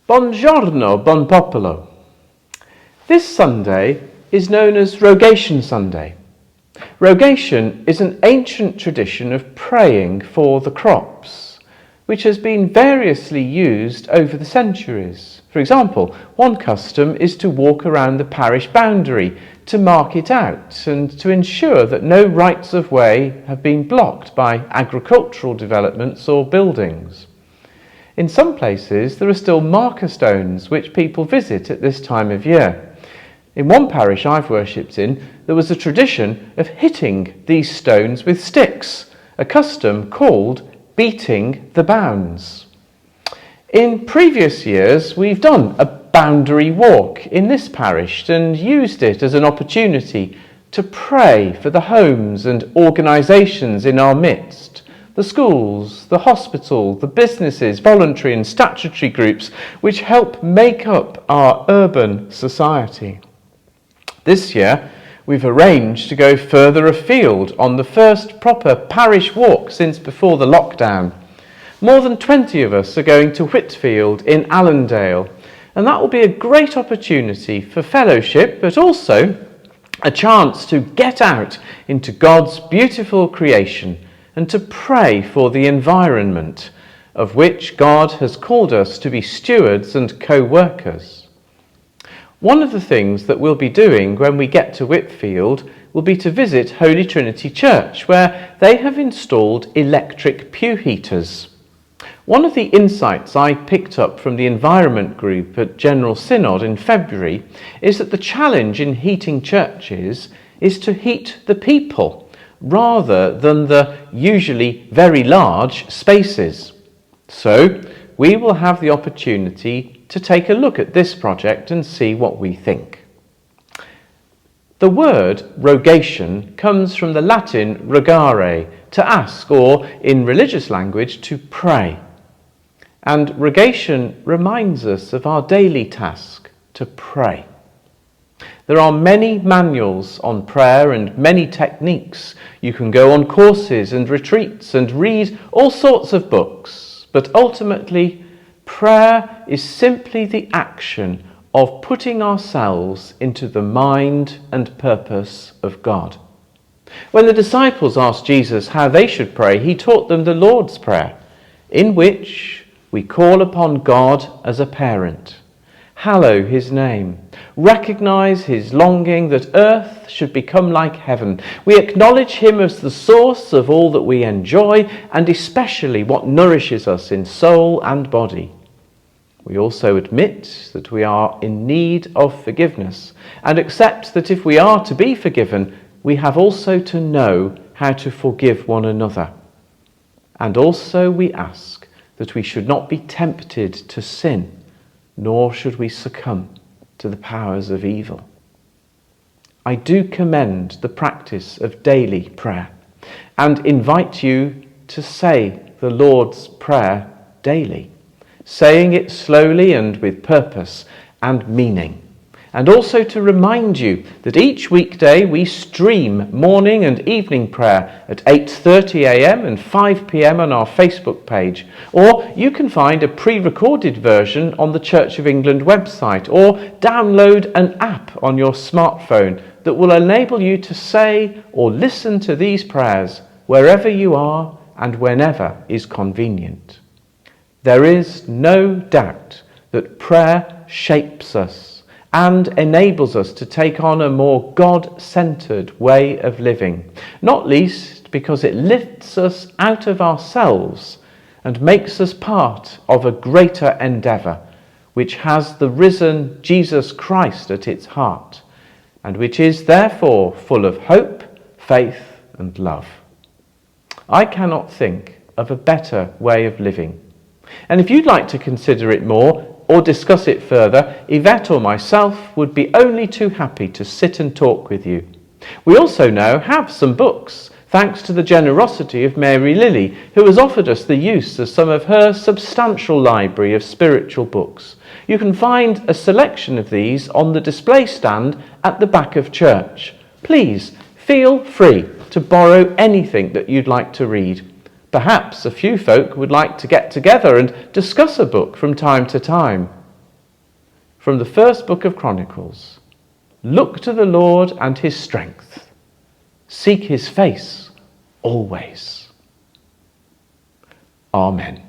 Buongiorno, buon popolo. This Sunday is known as Rogation Sunday. Rogation is an ancient tradition of praying for the crops, which has been variously used over the centuries. For example, one custom is to walk around the parish boundary to mark it out and to ensure that no rights of way have been blocked by agricultural developments or buildings. In some places, there are still marker stones which people visit at this time of year. In one parish I've worshipped in, there was a tradition of hitting these stones with sticks, a custom called beating the bounds. In previous years, we've done a boundary walk in this parish and used it as an opportunity to pray for the homes and organisations in our midst, the schools, the hospital, the businesses, voluntary and statutory groups which help make up our urban society. This year, we've arranged to go further afield on the first proper parish walk since before the lockdown. More than 20 of us are going to Whitfield in Allendale, and that will be a great opportunity for fellowship, but also a chance to get out into God's beautiful creation and to pray for the environment of which God has called us to be stewards and co-workers. One of the things that we'll be doing when we get to Whitfield will be to visit Holy Trinity Church, where they have installed electric pew heaters. One of the insights I picked up from the environment group at General Synod in February is that the challenge in heating churches is to heat the people rather than the usually very large spaces. So we will have the opportunity to take a look at this project and see what we think. The word rogation comes from the Latin rogare, to ask, or in religious language, to pray. And rogation reminds us of our daily task, to pray. There are many manuals on prayer and many techniques. You can go on courses and retreats and read all sorts of books, but ultimately, prayer is simply the action of putting ourselves into the mind and purpose of God. When the disciples asked Jesus how they should pray, he taught them the Lord's Prayer, in which we call upon God as a parent, hallow his name, recognise his longing that earth should become like heaven. We acknowledge him as the source of all that we enjoy, and especially what nourishes us in soul and body. We also admit that we are in need of forgiveness, and accept that if we are to be forgiven, we have also to know how to forgive one another. And also we ask that we should not be tempted to sin, nor should we succumb to the powers of evil. I do commend the practice of daily prayer and invite you to say the Lord's Prayer daily, saying it slowly and with purpose and meaning. And also to remind you that each weekday we stream morning and evening prayer at 8:30 a.m. and 5 p.m. on our Facebook page. Or you can find a pre-recorded version on the Church of England website, or download an app on your smartphone that will enable you to say or listen to these prayers wherever you are and whenever is convenient. There is no doubt that prayer shapes us and enables us to take on a more God-centred way of living, not least because it lifts us out of ourselves and makes us part of a greater endeavour, which has the risen Jesus Christ at its heart, and which is therefore full of hope, faith and love. I cannot think of a better way of living. And if you'd like to consider it more or discuss it further, Yvette or myself would be only too happy to sit and talk with you. We also now have some books, thanks to the generosity of Mary Lilly, who has offered us the use of some of her substantial library of spiritual books. You can find a selection of these on the display stand at the back of church. Please feel free to borrow anything that you'd like to read. Perhaps a few folk would like to get together and discuss a book from time to time. from the first book of Chronicles. Look to the Lord and his strength. Seek his face always. Amen.